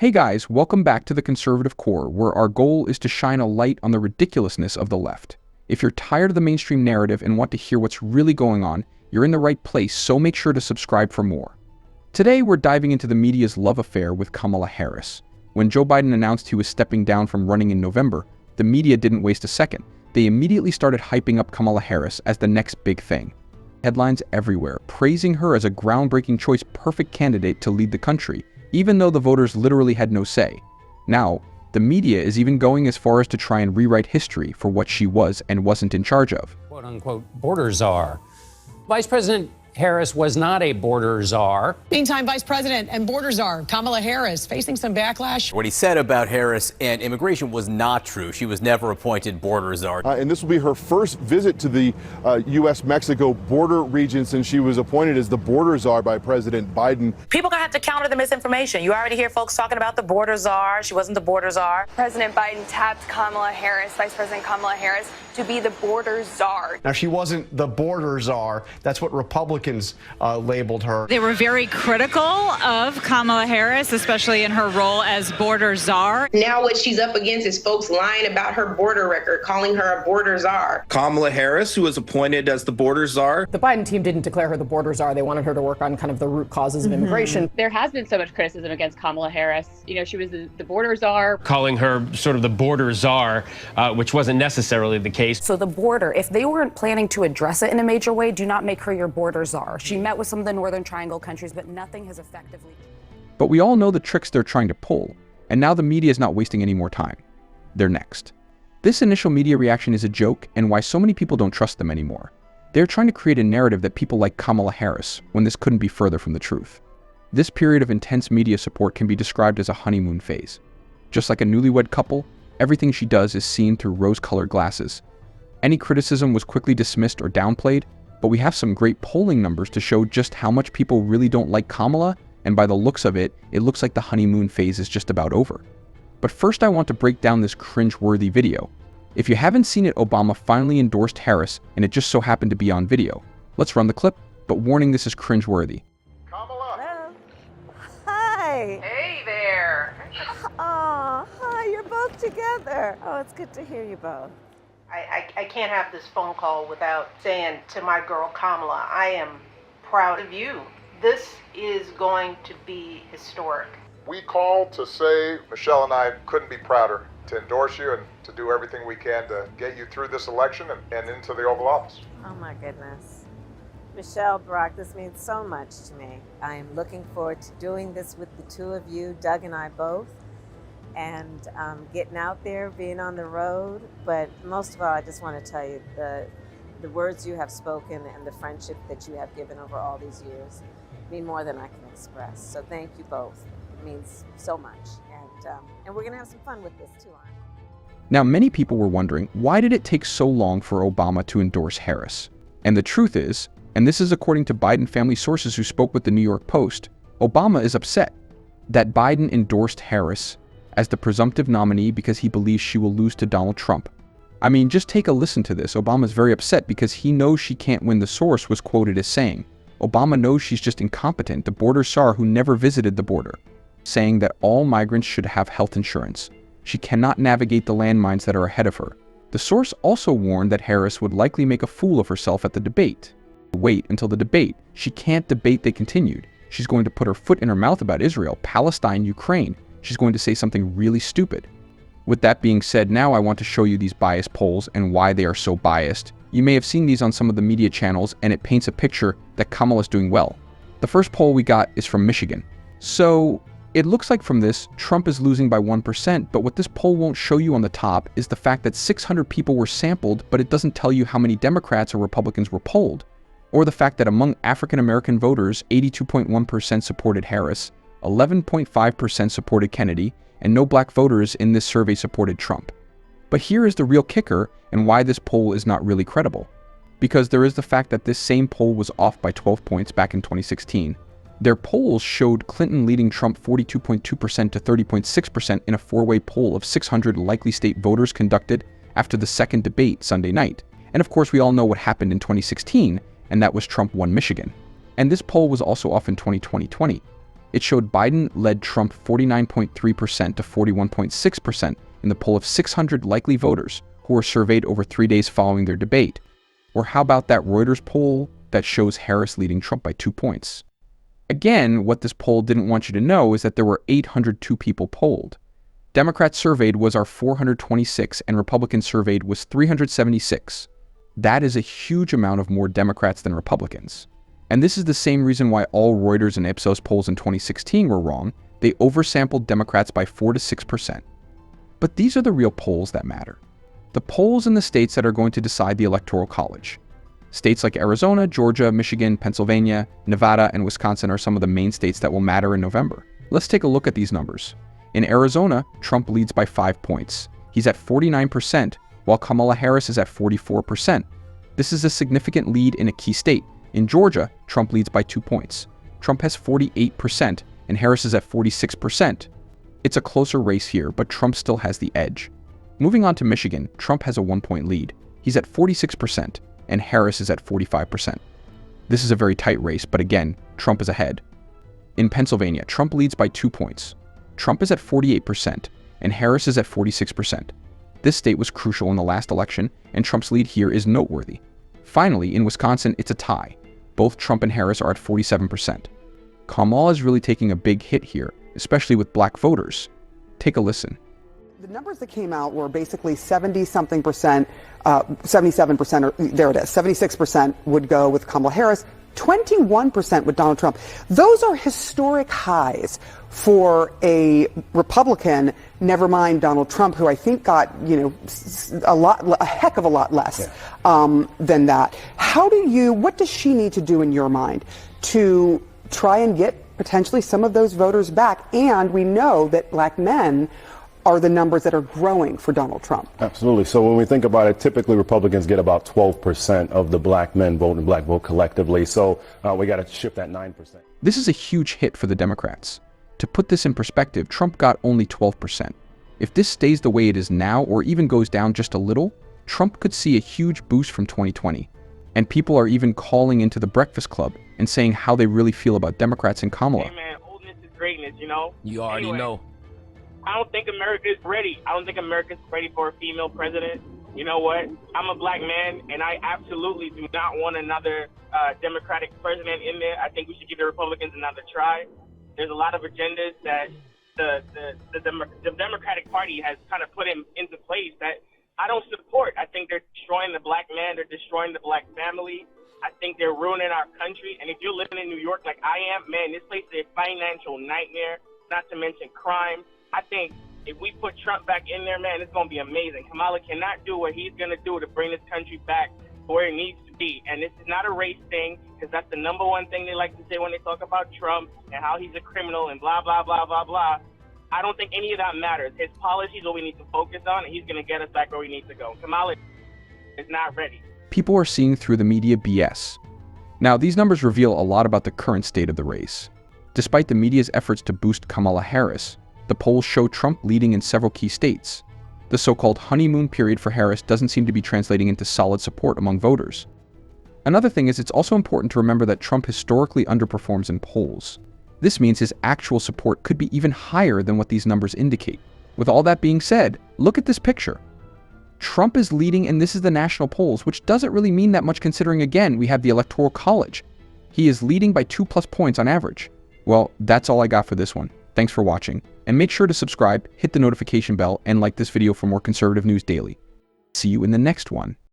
Hey guys, welcome back to the Conservative Core, where our goal is to shine a light on the ridiculousness of the left. If you're tired of the mainstream narrative and want to hear what's really going on, you're in the right place, so make sure to subscribe for more. Today, we're diving into the media's love affair with Kamala Harris. When Joe Biden announced he was stepping down from running in November, the media didn't waste a second. They immediately started hyping up Kamala Harris as the next big thing. Headlines everywhere, praising her as a groundbreaking choice, perfect candidate to lead the country, even though the voters literally had no say. Now, the media is even going as far as to try and rewrite history for what she was and wasn't in charge of. "Quote-unquote border czar." Vice President Harris was not a border czar. Meantime, Vice President and border czar Kamala Harris facing some backlash. What he said about Harris and immigration was not true. She was never appointed border czar. And this will be her first visit to the U.S.-Mexico border region since she was appointed as the border czar by President Biden. People gonna have to counter the misinformation. You already hear folks talking about the border czar. She wasn't the border czar. President Biden tapped Kamala Harris, Vice President Kamala Harris, to be the border czar. Now, she wasn't the border czar. That's what Republicans labeled her. They were very critical of Kamala Harris, especially in her role as border czar. Now what she's up against is folks lying about her border record, calling her a border czar. Kamala Harris, who was appointed as the border czar. The Biden team didn't declare her the border czar. They wanted her to work on kind of the root causes of immigration. There has been so much criticism against Kamala Harris. You know, she was the border czar. Calling her sort of the border czar, which wasn't necessarily the case. So the border, if they weren't planning to address it in a major way, do not make her your border czar. She met with some of the Northern Triangle countries, but nothing has effectively... But we all know the tricks they're trying to pull, and now the media is not wasting any more time. They're next. This initial media reaction is a joke, and why so many people don't trust them anymore. They're trying to create a narrative that people like Kamala Harris, when this couldn't be further from the truth. This period of intense media support can be described as a honeymoon phase. Just like a newlywed couple, everything she does is seen through rose-colored glasses. Any criticism was quickly dismissed or downplayed, but we have some great polling numbers to show just how much people really don't like Kamala, and by the looks of it, it looks like the honeymoon phase is just about over. But first I want to break down this cringe-worthy video. If you haven't seen it, Obama finally endorsed Harris, and it just so happened to be on video. Let's run the clip, but warning, this is cringe-worthy. Kamala! Hello. Hi! Hey there! Oh, hi, you're both together. Oh, it's good to hear you both. I can't have this phone call without saying to my girl Kamala, I am proud of you. This is going to be historic. We called to say Michelle and I couldn't be prouder to endorse you and to do everything we can to get you through this election and into the Oval Office. Oh my goodness. Michelle, Barack, this means so much to me. I am looking forward to doing this with the two of you, Doug and I both, and getting out there, being on the road. But most of all, I just want to tell you the words you have spoken and the friendship that you have given over all these years mean more than I can express. So thank you both. It means so much. And we're going to have some fun with this too, aren't we? Now, many people were wondering, why did it take so long for Obama to endorse Harris? And the truth is, and this is according to Biden family sources who spoke with the New York Post, Obama is upset that Biden endorsed Harris as the presumptive nominee because he believes she will lose to Donald Trump. I mean, just take a listen to this. Obama's very upset because he knows she can't win. The source was quoted as saying, Obama knows she's just incompetent, the border czar who never visited the border, saying that all migrants should have health insurance. She cannot navigate the landmines that are ahead of her. The source also warned that Harris would likely make a fool of herself at the debate. Wait until the debate. She can't debate, they continued. She's going to put her foot in her mouth about Israel, Palestine, Ukraine. She's going to say something really stupid. With that being said, now I want to show you these biased polls and why they are so biased. You may have seen these on some of the media channels, and it paints a picture that Kamala is doing well. The first poll we got is from Michigan. So it looks like from this, Trump is losing by 1%, but what this poll won't show you on the top is the fact that 600 people were sampled, but it doesn't tell you how many Democrats or Republicans were polled. Or the fact that among African-American voters, 82.1% supported Harris, 11.5% supported Kennedy, and no black voters in this survey supported Trump. But here is the real kicker and why this poll is not really credible. Because there is the fact that this same poll was off by 12 points back in 2016. Their polls showed Clinton leading Trump 42.2% to 30.6% in a four-way poll of 600 likely state voters conducted after the second debate Sunday night. And of course, we all know what happened in 2016, and that was Trump won Michigan. And this poll was also off in 2020. It showed Biden led Trump 49.3% to 41.6% in the poll of 600 likely voters who were surveyed over 3 days following their debate. Or how about that Reuters poll that shows Harris leading Trump by 2 points? Again, what this poll didn't want you to know is that there were 802 people polled. Democrats surveyed was our 426 and Republicans surveyed was 376. That is a huge amount of more Democrats than Republicans. And this is the same reason why all Reuters and Ipsos polls in 2016 were wrong. They oversampled Democrats by 4 to 6%. But these are the real polls that matter. The polls in the states that are going to decide the Electoral College. States like Arizona, Georgia, Michigan, Pennsylvania, Nevada, and Wisconsin are some of the main states that will matter in November. Let's take a look at these numbers. In Arizona, Trump leads by 5 points. He's at 49%, while Kamala Harris is at 44%. This is a significant lead in a key state. In Georgia, Trump leads by 2 points. Trump has 48%, and Harris is at 46%. It's a closer race here, but Trump still has the edge. Moving on to Michigan, Trump has a 1-point lead. He's at 46%, and Harris is at 45%. This is a very tight race, but again, Trump is ahead. In Pennsylvania, Trump leads by 2 points. Trump is at 48%, and Harris is at 46%. This state was crucial in the last election, and Trump's lead here is noteworthy. Finally, in Wisconsin, it's a tie. Both Trump and Harris are at 47%. Kamala is really taking a big hit here, especially with black voters. Take a listen. The numbers that came out were basically 77%, or there it is, 76% would go with Kamala Harris, 21% with Donald Trump. Those are historic highs for a Republican, never mind Donald Trump, who I think got, a heck of a lot less than that. What does she need to do in your mind to try and get potentially some of those voters back? And we know that black men are the numbers that are growing for Donald Trump. Absolutely. So when we think about it, typically Republicans get about 12% of the black men vote and black vote collectively. So we got to shift that 9%. This is a huge hit for the Democrats. To put this in perspective, Trump got only 12%. If this stays the way it is now, or even goes down just a little, Trump could see a huge boost from 2020. And people are even calling into the Breakfast Club and saying how they really feel about Democrats and Kamala. Hey man, oldness is greatness, you know? You already know. I don't think America's ready. I don't think America's ready for a female president. You know what? I'm a black man, and I absolutely do not want another Democratic president in there. I think we should give the Republicans another try. There's a lot of agendas that the Democratic Party has kind of put into place that I don't support. I think they're destroying the black man. They're destroying the black family. I think they're ruining our country. And if you're living in New York like I am, man, this place is a financial nightmare, not to mention crime. I think if we put Trump back in there, man, it's going to be amazing. Kamala cannot do what he's going to do to bring this country back to where it needs to be. And this is not a race thing, because that's the number one thing they like to say when they talk about Trump and how he's a criminal and blah, blah, blah, blah, blah. I don't think any of that matters. His policies are what we need to focus on, and he's going to get us back where we need to go. Kamala is not ready. People are seeing through the media BS. Now, these numbers reveal a lot about the current state of the race. Despite the media's efforts to boost Kamala Harris, the polls show Trump leading in several key states. The so-called honeymoon period for Harris doesn't seem to be translating into solid support among voters. Another thing is, it's also important to remember that Trump historically underperforms in polls. This means his actual support could be even higher than what these numbers indicate. With all that being said, look at this picture. Trump is leading, and this is the national polls, which doesn't really mean that much considering, again, we have the Electoral College. He is leading by 2+ points on average. Well, that's all I got for this one. Thanks for watching, and make sure to subscribe, hit the notification bell, and like this video for more conservative news daily. See you in the next one.